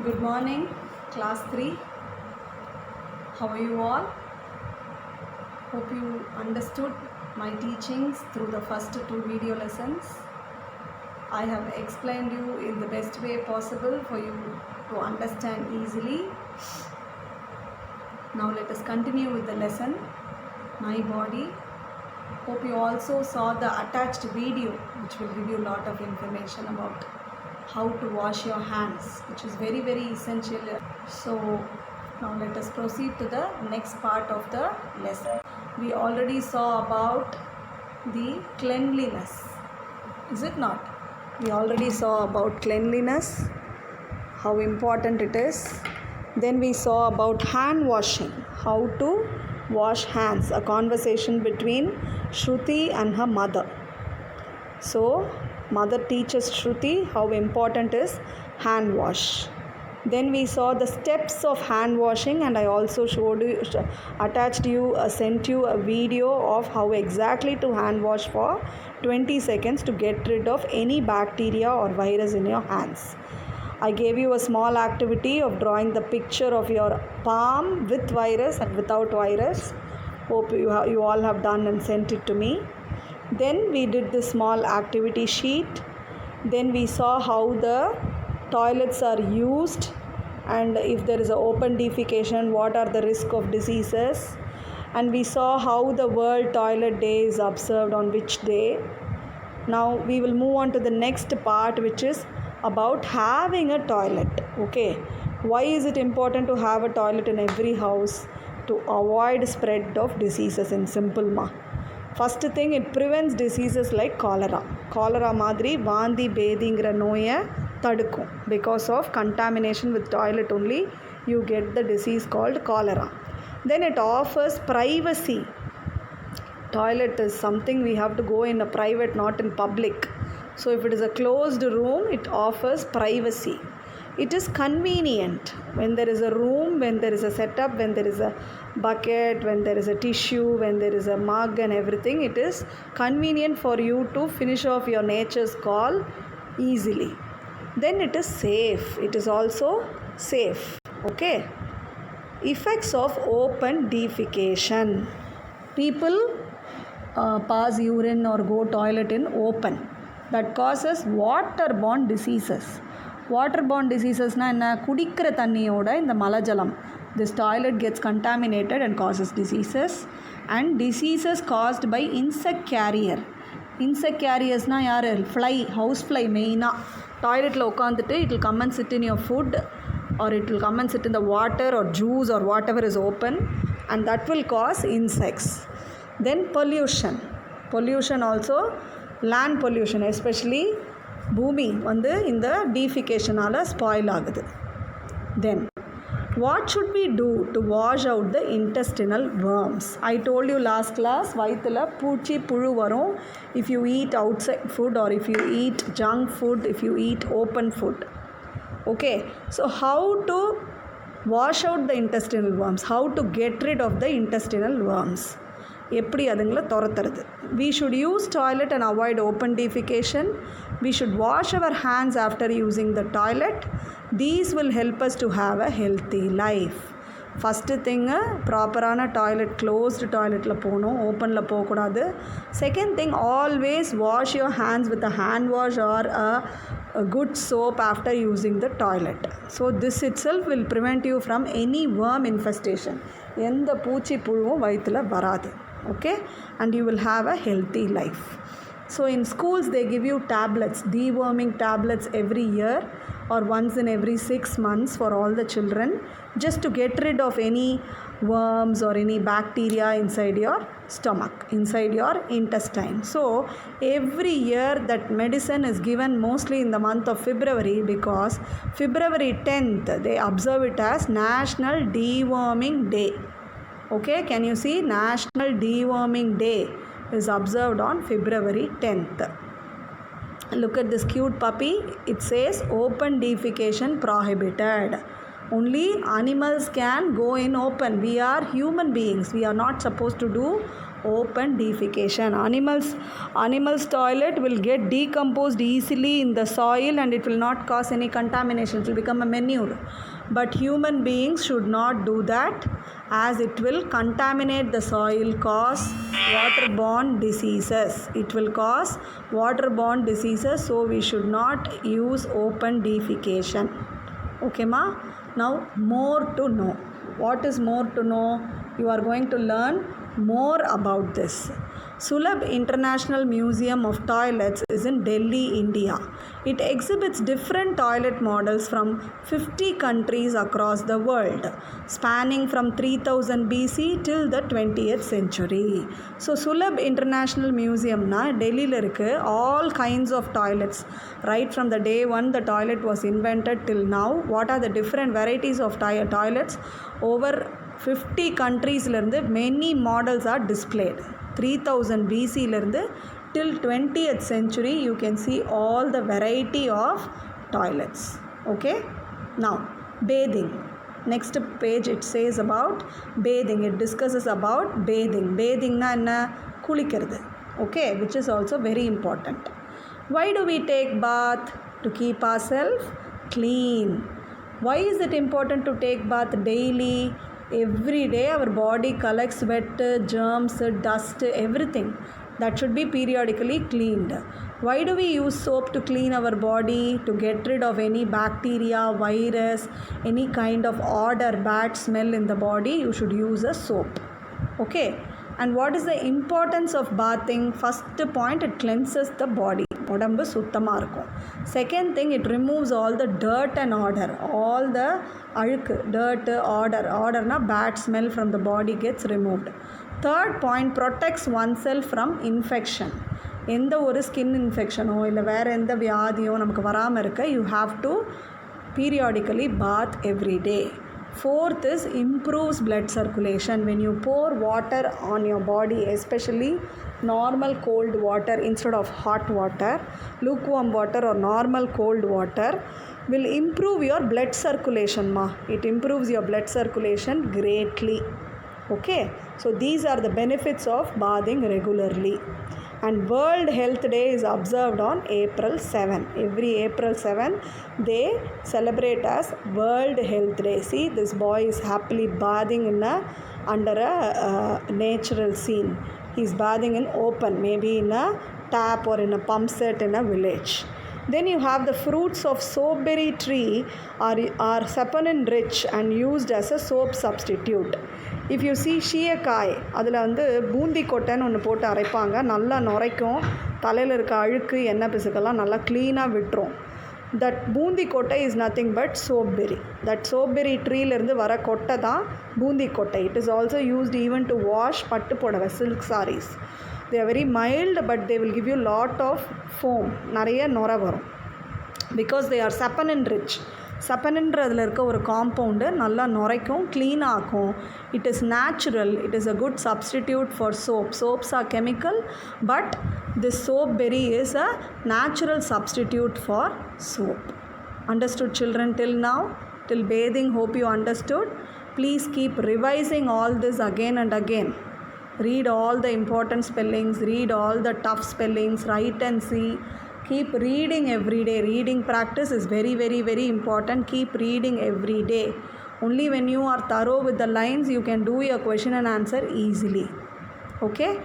Good morning, class 3. How are you all? Hope you understood my teachings through the first 2 video lessons. I have explained you in the best way possible for you to understand easily. Now let us continue with the lesson, My Body. Hope you also saw the attached video, which will give you a lot of information about how to wash your hands, which is very essential. So now let us proceed to the next part of the lesson. We already saw about the cleanliness, is it not? We already saw about cleanliness, how important it is. Then we saw about hand washing, how to wash hands, a conversation between Shruti and her mother. So mother teaches Shruti how important is hand wash. Then we saw the steps of hand washing, and I also sent you a video of how exactly to hand wash for 20 seconds to get rid of any bacteria or virus in your hands. I gave you a small activity of drawing the picture of your palm with virus and without virus. Hope you all have done and sent it to me. Then we did this small activity sheet. Then we saw how the toilets are used, and if there is an open defecation, what are the risk of diseases. And we saw how the World Toilet Day is observed on which day. Now we will move on to the next part, which is about having a toilet. Okay, why is it important to have a toilet in every house? To avoid spread of diseases in simple ma. First thing, it prevents diseases like cholera. Cholera madri vaandi bedingra noya tadukkum. Because of contamination with toilet only, you get the disease called cholera. Then it offers privacy. Toilet is something we have to go in a private, not in public. So if it is a closed room, it offers privacy. It is convenient. When there is a room, when there is a setup, when there is a bucket, when there is a tissue, when there is a mug and everything, it is convenient for you to finish off your nature's call easily. Then it is safe. It is also safe. Okay. Effects of open defecation. People pass urine or go toilet in open. That causes waterborne diseases. Waterborne diseases na enna? Kudikkira thanniyoda indha malajalam, this toilet gets contaminated and causes diseases. And diseases caused by insect carrier. Insect carriers na yaar? Fly, house fly main. Toilet la ukandittu it will come and sit in your food, or it will come and sit in the water or juice or whatever is open, and that will cause insects. Then pollution. Pollution also, land pollution, especially பூமி வந்து இந்த டீஃபிகேஷனால் spoil ஆகுது. Then what should we do to wash out the intestinal worms? I told you last class, வயிற்றுல பூச்சி புழு வரும் if you eat outside food, or if you eat junk food, if you eat open food. Okay, so how to wash out the intestinal worms, how to get rid of the intestinal worms, எப்படி அதுங்களை துரத்துறது? We should use toilet and avoid open defecation. We should wash our hands after using the toilet. These will help us to have a healthy life. First thing, ப்ராப்பரான toilet, closed டாய்லெட்டில் போகணும், ஓப்பனில் போகக்கூடாது. Second thing, always wash your hands with a hand wash R a good soap after using the toilet. So this itself will prevent you from any worm infestation. எந்த பூச்சி புழுவும் வயிற்றுல வராது. Okay, and you will have a healthy life. So in schools they give you tablets, deworming tablets every year or once in every 6 months for all the children, just to get rid of any worms or any bacteria inside your stomach, inside your intestine. So every year that medicine is given mostly in the month of February, because February 10th they observe it as National Deworming Day. Okay, can you see? National Deworming Day is observed on February 10th. Look at this cute puppy. It says open defecation prohibited. Only animals can go in open. We are human beings. We are not supposed to do Open defecation. Animals toilet will get decomposed easily in the soil and it will not cause any contamination. It will become a manure. But human beings should not do that, as it will contaminate the soil, cause waterborne diseases. It will cause waterborne diseases, so we should not use open defecation. Okay ma? Now more to know. What is more to know? You are going to learn more about this. Sulabh International Museum of Toilets is in Delhi, India. It exhibits different toilet models from 50 countries across the world, spanning from 3000 BC till the 20th century. So Sulabh International Museum na Delhi la irukku, all kinds of toilets, right from the day one the toilet was invented till now. What are the different varieties of toilets? Over 50 countries many models are displayed. 3000 BC till 20th century you can see all the variety of toilets. Okay, now bathing. Next page it says about bathing. It discusses about bathing. Bathing na enna? Kulikkiradhu. Okay, which is also very important. Why do we take bath? To keep ourselves clean. Why is it important to take bath daily? Every day our body collects sweat, germs, dust, everything. That should be periodically cleaned. Why do we use soap to clean our body? To get rid of any bacteria, virus, any kind of odor, bad smell in the body, you should use a soap. Okay. And what is the importance of bathing? First point, it cleanses the body. உடம்பு சுத்தமாக இருக்கும். Second thing, it removes all the dirt and odor. All the அழுக்கு, dirt, odorனா bad smell from the body gets removed. Third point, protects oneself from infection. எந்த ஒரு skin இன்ஃபெக்ஷனோ இல்லை வேறு எந்த வியாதியோ நமக்கு வராமல் இருக்க you have to periodically bath every day. Fourth is improves blood circulation. When you pour water on your body, especially normal cold water instead of hot water, lukewarm water or normal cold water will improve your blood circulation ma. It improves your blood circulation greatly. Okay, so these are the benefits of bathing regularly. And World Health Day is observed on April 7. Every April 7 they celebrate as World Health Day. See, this boy is happily bathing under a natural scene. He is bathing in open, maybe in a tap or in a pump set in a village. Then you have the fruits of soapberry tree are saponin rich and used as a soap substitute. If you see சீயக்காய், அதில் பூந்தி கொட்டைன்னு ஒன்று போட்டு அரைப்பாங்க. நல்லா நுரைக்கும், தலையில் இருக்க அழுக்கு எண்ணெய் பிசுக்கெல்லாம் நல்லா க்ளீனாக விட்டுரும். That poonthi kottai is nothing but soapberry. That soapberry ட்ரீலேருந்து வர கொட்டை தான் பூந்தி கொட்டை. It is also used even to wash pattu pudavai, silk saris. They are very mild, but they will give you lot of foam. நிறைய நுரை வரும். Because they are saponin rich. சப்பனின்றதில் இருக்க ஒரு காம்பவுண்டு நல்லா நுரைக்கும், க்ளீனாக ஆக்கும். It is natural. It is a good substitute for soap. Soaps are chemical, but this soap berry is a natural substitute for soap. Understood children till now? Till bathing, hope you understood. Please keep revising all this again and again. Read all the important spellings, read all the tough spellings, write and see. Keep reading every day. Reading practice is very, very, very important. Keep reading every day. Only when you are thorough with the lines, you can do your question and answer easily. Okay?